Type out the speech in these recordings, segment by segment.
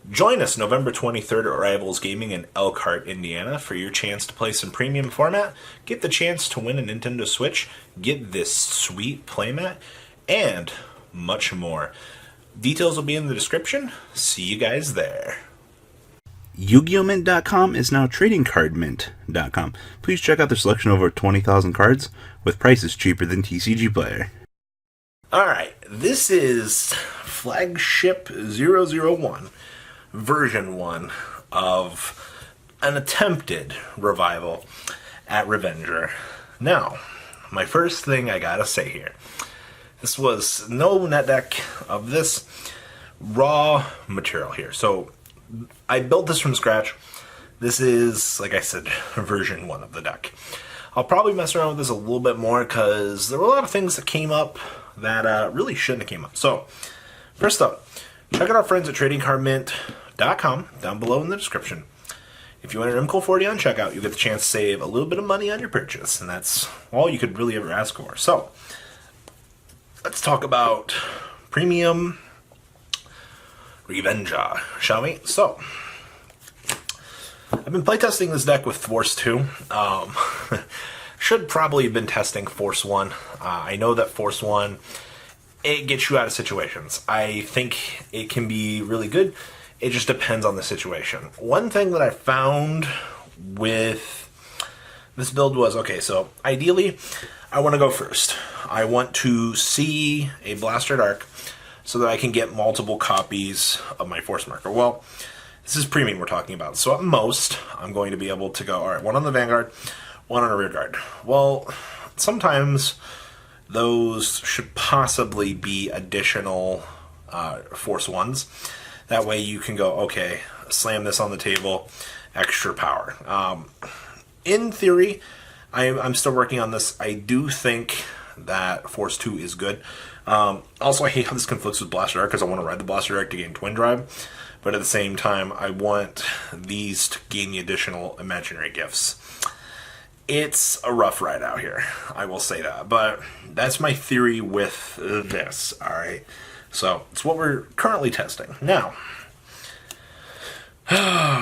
Join us November 23rd at Rivals Gaming in Elkhart, Indiana for your chance to play some premium format, get the chance to win a Nintendo Switch, get this sweet playmat, and much more. Details will be in the description. See you guys there. YugiOhMint.com is now TradingCardMint.com. Please check out their selection of over 20,000 cards with prices cheaper than TCG Player. Alright, this is Flagship 001, version 1 of an attempted revival at Revenger. Now, my first thing I gotta say here, this was no net deck of this raw material here. So, I built this from scratch. This is, like I said, version 1 of the deck. I'll probably mess around with this a little bit more because there were a lot of things that came up that really shouldn't have came up. So, first up, check out our friends at TradingCardMint.com down below in the description. If you enter MCO40 on checkout, you get the chance to save a little bit of money on your purchase, and that's all you could really ever ask for. So, let's talk about premium Revenger, shall we? So, I've been playtesting this deck with Force 2. Should probably have been testing Force 1. I know that Force 1, it gets you out of situations. I think it can be really good. It just depends on the situation. One thing that I found with this build was, okay, so ideally, I want to go first. I want to see a Blaster Dark so that I can get multiple copies of my Force Marker. Well, this is premium we're talking about. So at most, I'm going to be able to go, alright, one on the Vanguard, one on a rear guard. Well, sometimes those should possibly be additional Force 1s. That way you can go, okay, slam this on the table, extra power. In theory, I'm still working on this. I do think that Force 2 is good. Also, I hate how this conflicts with Blaster Dark because I want to ride the Blaster Dark to gain Twin Drive. But at the same time, I want these to gain the additional imaginary gifts. It's a rough ride out here, I will say that. But that's my theory with this, alright? So, it's what we're currently testing. Now,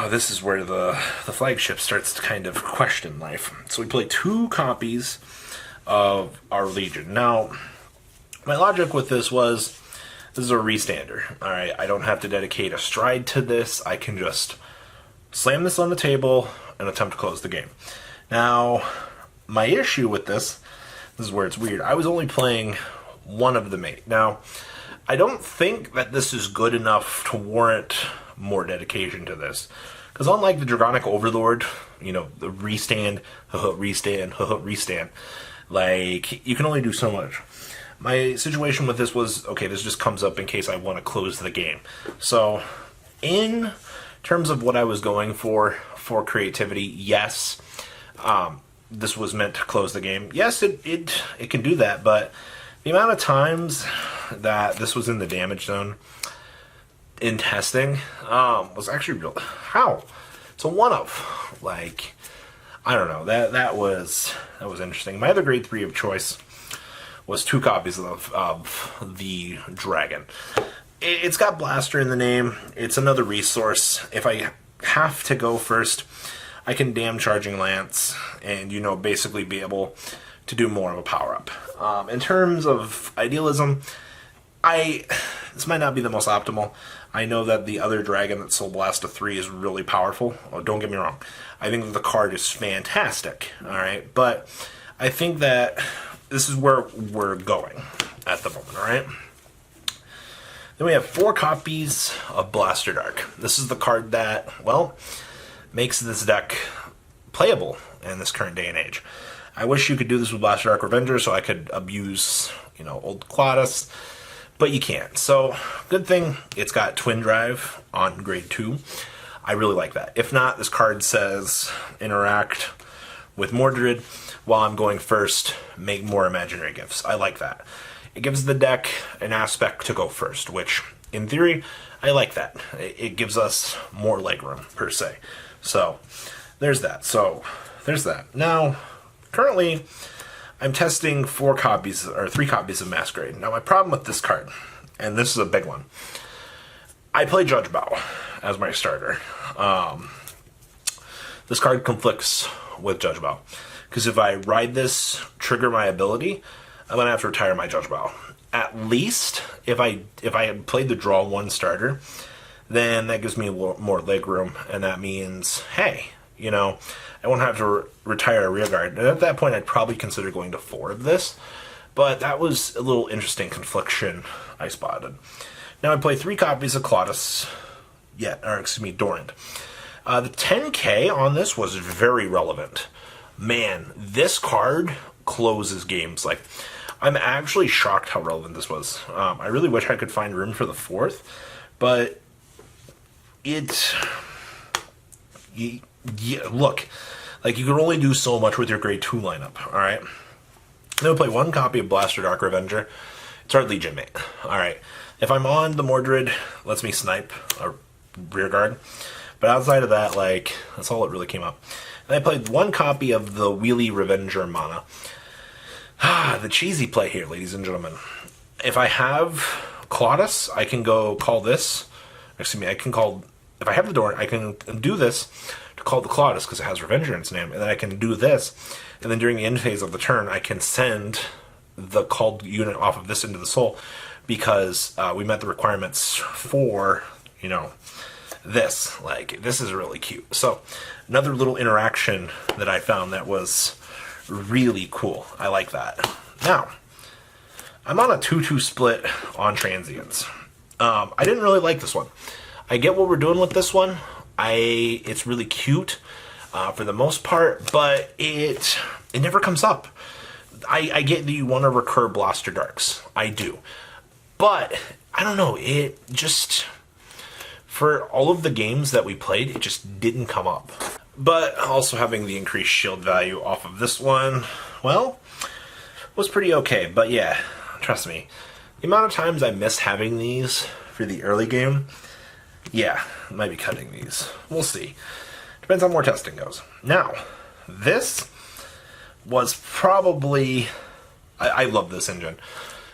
this is where the flagship starts to kind of question life. So we play 2 copies of our Legion. Now, my logic with this was, this is a restander, alright? I don't have to dedicate a stride to this. I can just slam this on the table and attempt to close the game. Now, my issue with this is where it's weird. I was only playing one of the 8. Now, I don't think that this is good enough to warrant more dedication to this. Because unlike the Dragonic Overlord, you know, the restand, restand, like, you can only do so much. My situation with this was, okay, this just comes up in case I want to close the game. So, in terms of what I was going for creativity, yes, this was meant to close the game. Yes, it can do that, but the amount of times that this was in the damage zone in testing was actually real. How? It's a one of. Like, I don't know. That was interesting. My other grade 3 of choice was 2 copies of the Dragon. It's got Blaster in the name. It's another resource. If I have to go first, I can damn Charging Lance and, you know, basically be able to do more of a power-up. In terms of idealism, this might not be the most optimal. I know that the other Dragon that Soul Blast to 3 is really powerful. Oh, don't get me wrong. I think that the card is fantastic, alright? But I think that this is where we're going at the moment, alright? Then we have 4 copies of Blaster Dark. This is the card that, well, makes this deck playable in this current day and age. I wish you could do this with Blaster Dark Revenger so I could abuse, you know, old Clotus, but you can't. So, good thing it's got Twin Drive on grade 2. I really like that. If not, this card says interact with Mordred while I'm going first, make more imaginary gifts. I like that. It gives the deck an aspect to go first, which, in theory, I like that. It gives us more legroom, per se. So, there's that. Now, currently, I'm testing 3 copies of Masquerade. Now, my problem with this card, and this is a big one, I play Judge Bow as my starter. This card conflicts with Judge Bow, because if I ride this, trigger my ability, I'm going to have to retire my Judge Bow. At least, if I had played the draw one starter, then that gives me more leg room, and that means, hey, you know, I won't have to retire a rear guard. And at that point, I'd probably consider going to 4 of this, but that was a little interesting confliction I spotted. Now I play 3 copies of Claudus, Dorant. The 10K on this was very relevant. Man, this card closes games. Like, I'm actually shocked how relevant this was. I really wish I could find room for the 4th, but look, like, you can only do so much with your grade 2 lineup, alright? Then we play 1 copy of Blaster Dark Revenger. It's our Legion mate, alright? If I'm on the Mordred, lets me snipe a rear guard. But outside of that, like, that's all it really came up. And I played 1 copy of the Wheelie Revenger Mana. The cheesy play here, ladies and gentlemen. If I have Claudus, I can go call this. Excuse me, if I have the door, I can do this to call the Claudus, because it has Revenger in its name. And then I can do this, and then during the end phase of the turn, I can send the called unit off of this into the soul, because we met the requirements for, you know, this. Like, this is really cute. So, another little interaction that I found that was really cool. I like that. Now, I'm on a 2-2 split on Transients. I didn't really like this one. I get what we're doing with this one. It's really cute for the most part, but it never comes up. I get that you want to recur Blaster Darks. I do. But, I don't know, it just, for all of the games that we played, it just didn't come up. But also having the increased shield value off of this one, well, was pretty okay. But yeah, trust me, the amount of times I miss having these for the early game, yeah, I might be cutting these. We'll see. Depends how more testing goes. Now, this was probably, I love this engine.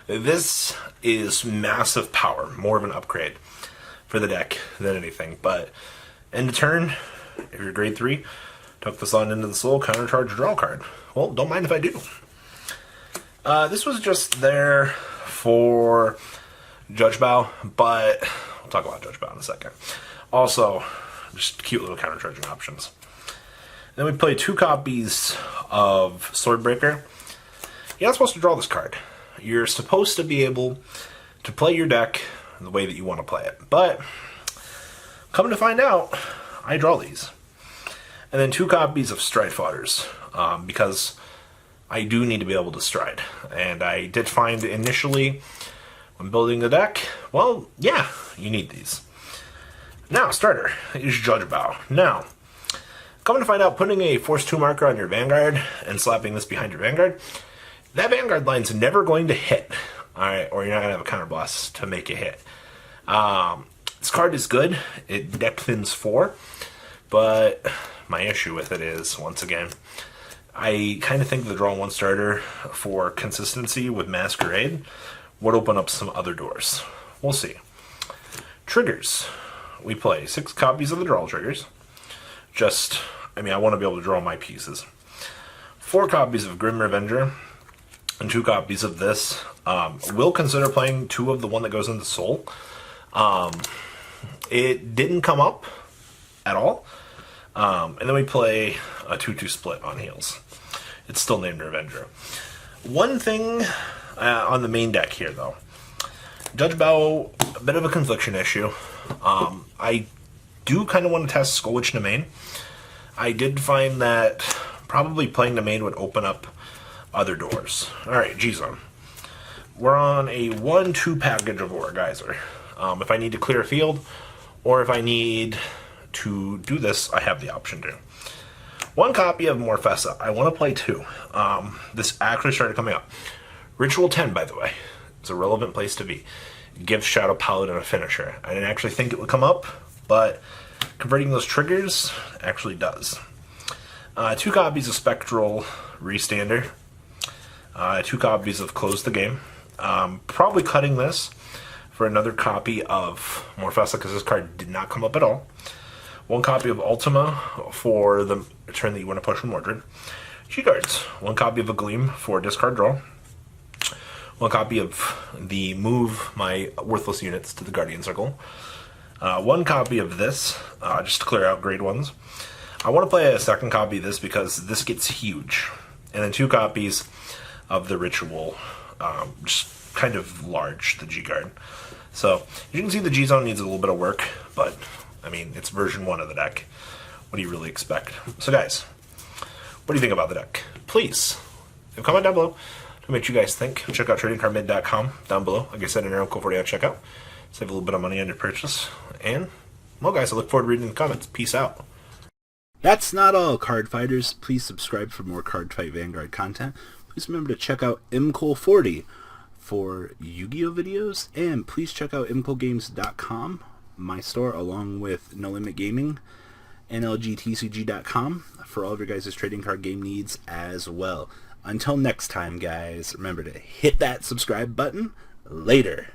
This is massive power, more of an upgrade for the deck than anything. But end of turn, if you're grade 3, tuck this on into the soul, countercharge, draw a card. Well, don't mind if I do. This was just there for Judge Bow, but we'll talk about Judge Bow in a second. Also, just cute little countercharging options. Then we play 2 copies of Swordbreaker. You're not supposed to draw this card. You're supposed to be able to play your deck the way that you want to play it. But, come to find out, I draw these. And then 2 copies of Stride Fodders, because I do need to be able to stride. And I did find initially, when building the deck, well, yeah, you need these. Now, starter is Judge Bow. Now, coming to find out, putting a Force 2 marker on your Vanguard and slapping this behind your Vanguard, that Vanguard line's never going to hit, alright, or you're not going to have a counterblast to make it hit. This card is good. It deck thins 4, but my issue with it is, once again, I kind of think the draw 1 starter for consistency with Masquerade would open up some other doors. We'll see. Triggers. We play 6 copies of the draw triggers. I want to be able to draw my pieces. 4 copies of Grim Revenger, and 2 copies of this. Will consider playing 2 of the one that goes into Soul. It didn't come up at all. And then we play a 2-2 split on heels. It's still named Revenger. One thing on the main deck here, though. Judge Bow, a bit of a confliction issue. I do kind of want to test Skull Witch Domain. I did find that probably playing Domain would open up other doors. Alright, G-Zone. We're on a 1-2 package of Aura Geyser. If I need to clear a field, or if I need to do this, I have the option to. 1 copy of Morfessa. I want to play 2. This actually started coming up. Ritual 10, by the way. It's a relevant place to be. It gives Shadow Paladin a finisher. I didn't actually think it would come up, but converting those triggers actually does. 2 copies of Spectral Restander. 2 copies of Close the Game. Probably cutting this for another copy of Morfessa, because this card did not come up at all. 1 copy of Ultima for the turn that you want to push with Mordred. G-Guards. 1 copy of a Gleam for discard draw. 1 copy of the move my worthless units to the Guardian Circle. 1 copy of this, just to clear out grade 1s. I want to play a second copy of this because this gets huge. And then 2 copies of the Ritual, just kind of large, the G-Guard. So, you can see the G-Zone needs a little bit of work, but, I mean, it's version 1 of the deck. What do you really expect? So guys, what do you think about the deck? Please, leave a comment down below to what you guys think. Check out tradingcardmid.com down below. Like I said, an arrow code for you at checkout. Save a little bit of money on your purchase. And, well guys, I look forward to reading the comments. Peace out. That's not all, card fighters. Please subscribe for more Cardfight Vanguard content. Please remember to check out mcole40 for Yu-Gi-Oh videos, and please check out mcolegames.com, my store, along with No Limit Gaming, nlgtcg.com for all of your guys' trading card game needs as well. Until next time, guys, remember to hit that subscribe button. Later.